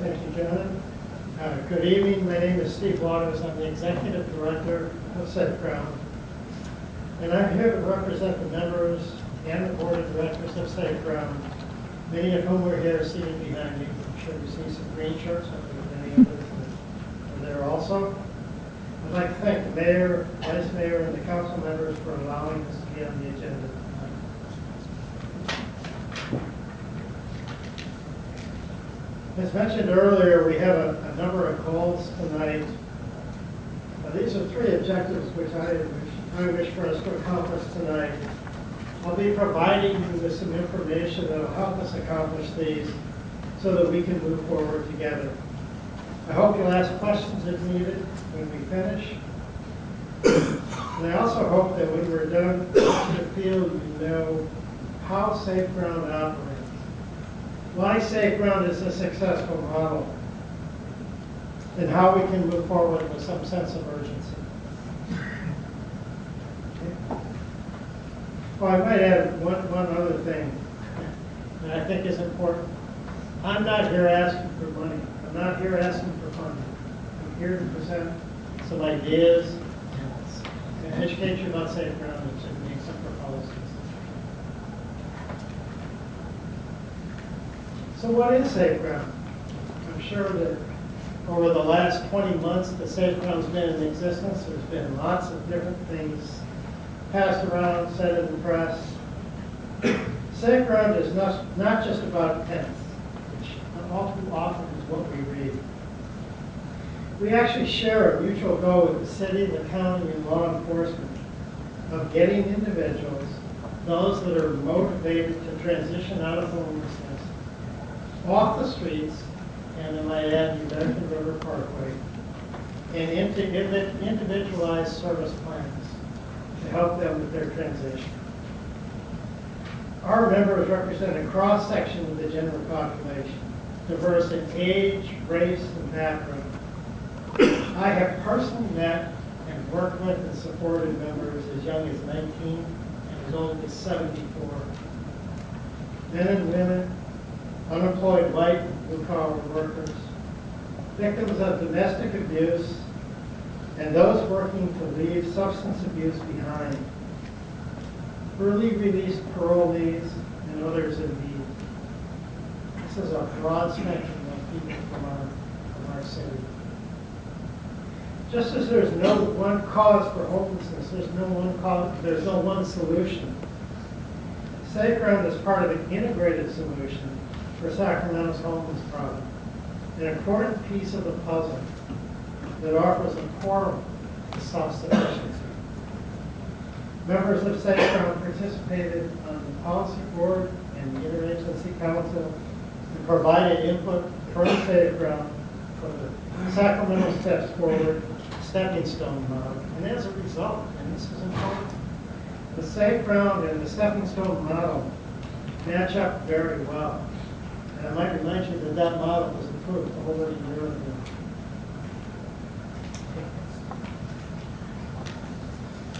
Thank you, John. Good evening. My name is Steve Waters. I'm the Executive Director of Sacramento. And I'm here to represent the members and the Board of Directors of Sacramento, many of whom are here seated behind me. I'm sure you see some green shirts. I think many others are there also. I'd like to thank the Mayor, Vice Mayor, and the Council members for allowing us to be on the agenda tonight. As mentioned earlier, we have a number of goals tonight. These are three objectives which I wish for us to accomplish tonight. I'll be providing you with some information that will help us accomplish these so that we can move forward together. I hope you'll ask questions if needed when we finish. And I also hope that when we're done, you feel you know how Safe Ground operates. Why Safe Ground is a successful model, and how we can move forward with some sense of urgency. Okay. Well, I might add one other thing that I think is important. I'm not here asking for money. I'm not here asking for funding. I'm here to present some ideas and educate you about Safe Ground and to make some proposals. So what is Safe Ground? I'm sure that over the last 20 months that Safe Ground's been in existence, there's been lots of different things passed around, said in the press. Safe Ground is not just about tents, which all too often is what we read. We actually share a mutual goal with the city, the county, and law enforcement of getting individuals, those that are motivated to transition out of homelessness, off the streets, and I might add the American River Parkway, and into individualized service plans to help them with their transition. Our members represent a cross-section of the general population, diverse in age, race, and background. I have personally met and worked with and supported members as young as 19 and as old as 74. Men and women, unemployed white and blue-collar workers, victims of domestic abuse, and those working to leave substance abuse behind, early release parolees, and others in need. This is a broad spectrum of people from our city. Just as there's no one cause for homelessness, there's no one solution. Safe Ground is part of an integrated solution for Sacramento's homeless problem, an important piece of the puzzle that offers a portal to self-sufficiency. Members of Safe Ground participated on the policy board and the interagency council and provided input from Safe Ground for the Sacramento Steps Forward stepping stone model. And as a result, and this is important, the Safe Ground and the stepping stone model match up very well. And I might remind you that that model was approved over a year ago.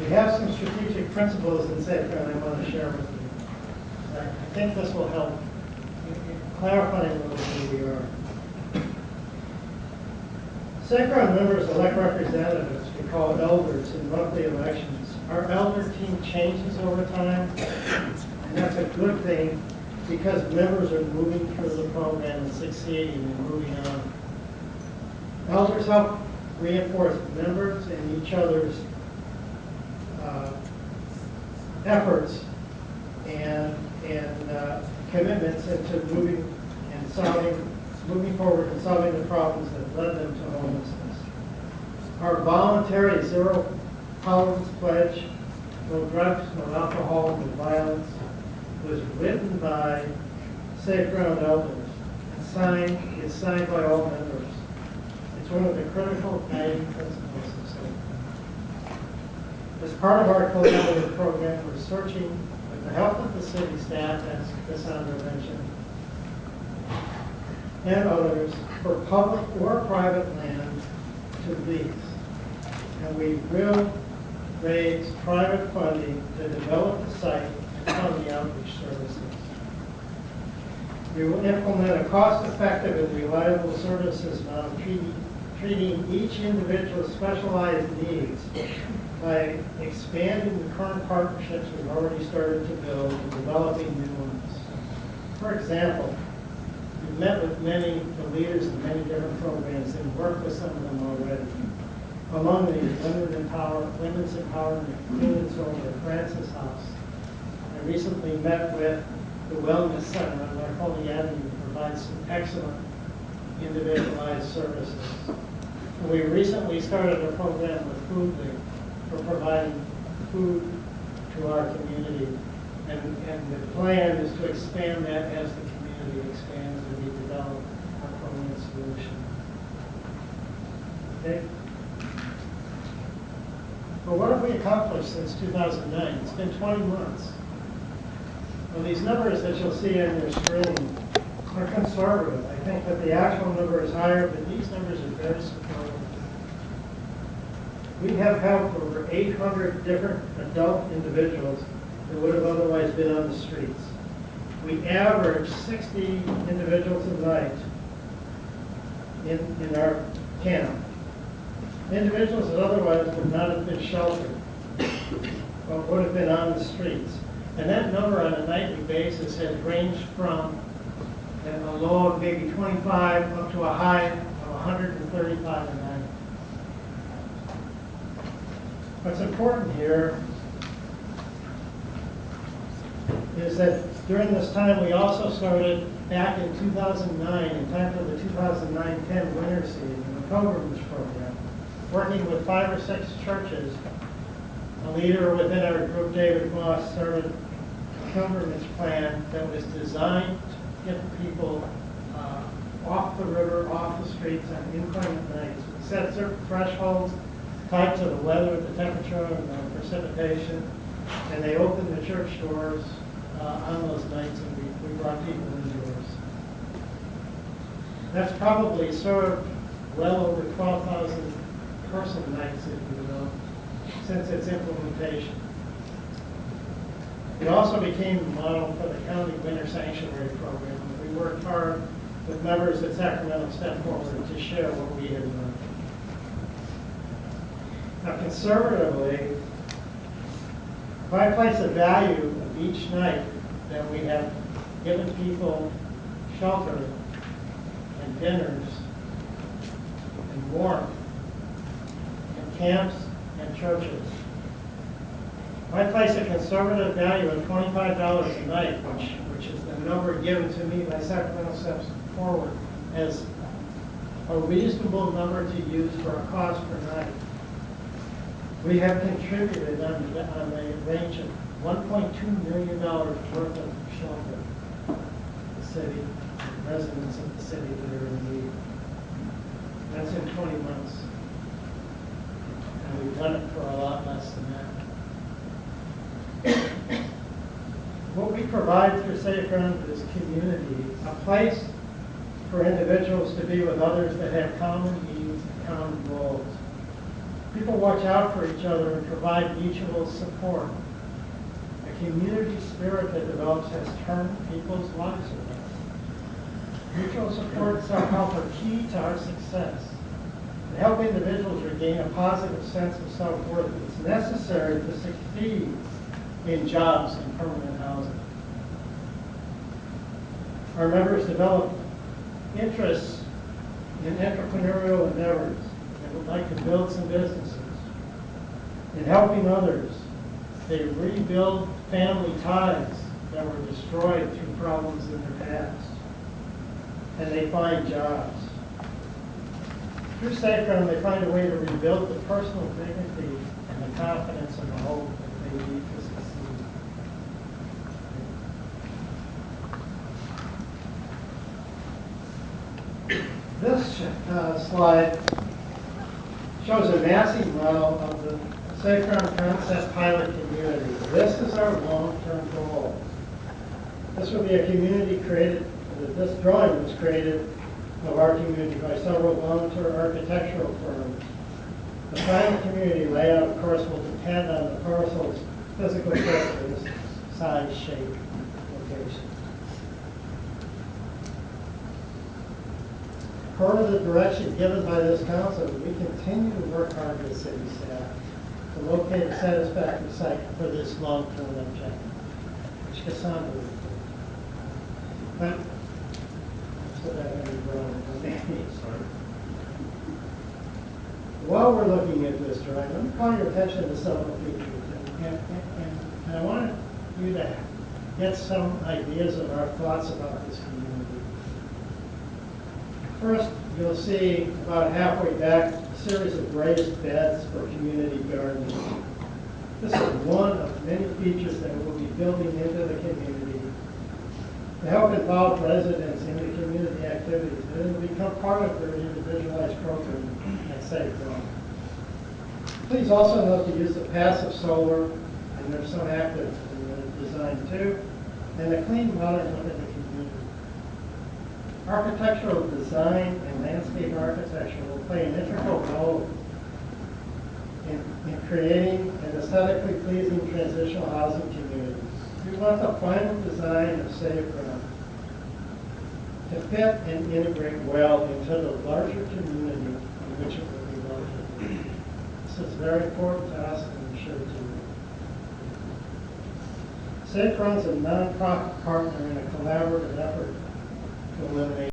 We have some strategic principles in Safe Ground I want to share with you. I think this will help clarify a little bit who we are. Safe Ground members elect representatives we call elders in monthly elections. Our elder team changes over time, and that's a good thing, because members are moving through the program and succeeding and moving on. Elders help reinforce members and each other's efforts and commitments into moving forward and solving the problems that led them to homelessness. Our voluntary zero tolerance pledge, no drugs, no alcohol, no violence, was written by Safe Ground elders and is signed by all members. It's one of the critical guiding principles of Safe Ground. As part of our collaborative program, we're searching, with the help of the city staff, as Cassandra mentioned, and others, for public or private land to lease. And we will raise private funding to develop the site and fund the outreach services. We will implement a cost-effective and reliable services model treating each individual's specialized needs by expanding the current partnerships we've already started to build and developing new ones. For example, we've met with many of the leaders in many different programs and worked with some of them already. Among these, Women's Empowerment, Women's Over, Francis House. I recently met with the Wellness Center on Marconi Avenue to provide some excellent individualized services. And we recently started a program with Food League for providing food to our community. And the plan is to expand that as the community expands and we develop our permanent solution. Okay? Well, what have we accomplished since 2009? It's been 20 months. Well, these numbers that you'll see on your screen are conservative. I think that the actual number is higher, but these numbers are very supportive. We have helped over 800 different adult individuals that would have otherwise been on the streets. We average 60 individuals a night in our camp. Individuals that otherwise would not have been sheltered, but would have been on the streets. And that number on a nightly basis has ranged from a low of maybe 25 up to a high of 135 a night. What's important here is that during this time we also started back in 2009, in time for the 2009-10 winter season, the pilgrimage program, working with 5 or 6 churches. A leader within our group, David Moss, started a pilgrimage plan that was designed to get people off the river, off the streets on inclement nights. We set certain thresholds tied to the weather, the temperature, and the precipitation, and they opened the church doors on those nights, and we brought people indoors. That's probably served well over 12,000 person nights, if you will, since its implementation. It also became the model for the county winter sanctuary program. We worked hard with members at Sacramento Step Forward to share what we had learned. Now, conservatively, if I place a value of each night that we have given people shelter and dinners and warmth and camps and churches, if I place a conservative value of $25 a night, which is the number given to me by Sacramento Steps Forward as a reasonable number to use for a cost per night, we have contributed on a range of $1.2 million worth of shelter to the city, residents of the city that are in need. That's in 20 months. And we've done it for a lot less than that. What we provide through Safe Ground is community, a place for individuals to be with others that have common needs and common goals. People watch out for each other and provide mutual support. A community spirit that develops has turned people's lives around. Mutual support and self-help are key to our success. To help individuals regain a positive sense of self-worth, it's necessary to succeed in jobs and permanent housing. Our members develop interests in entrepreneurial endeavors and would like to build some businesses. In helping others, they rebuild family ties that were destroyed through problems in their past. And they find jobs. Through Safe Ground, they find a way to rebuild the personal dignity and the confidence and the hope that they need to succeed. This slide shows a massive model of the Safe Ground Concept Pilot Community. This is our long-term goal. This will be a community created, this drawing was created of our community by several volunteer architectural firms. The final community layout, of course, will depend on the parcel's physical characteristics, size, shape, location. Per the direction given by this council, we continue to work hard with city staff to locate a satisfactory site for this long-term objective, which Cassandra referred to. But, so that I can grow While we're looking at this drawing, let me call your attention to several features. And I want you to get some ideas of our thoughts about this community. First, you'll see about halfway back a series of raised beds for community gardening. This is one of many features that we'll be building into the community to help involve residents in the community activities, and it will become part of their individualized program at Sacramento. Please also note the use of passive solar, and there's some active in the design too, and the clean water within the community. Architectural design and landscape architecture will play an integral role in creating an aesthetically pleasing transitional housing community. We want the final design of Sacramento to fit and integrate well into the larger community in which it will be located. This is very important to us, and I'm sure to you. Sacramento is a nonprofit partner in a collaborative effort to eliminate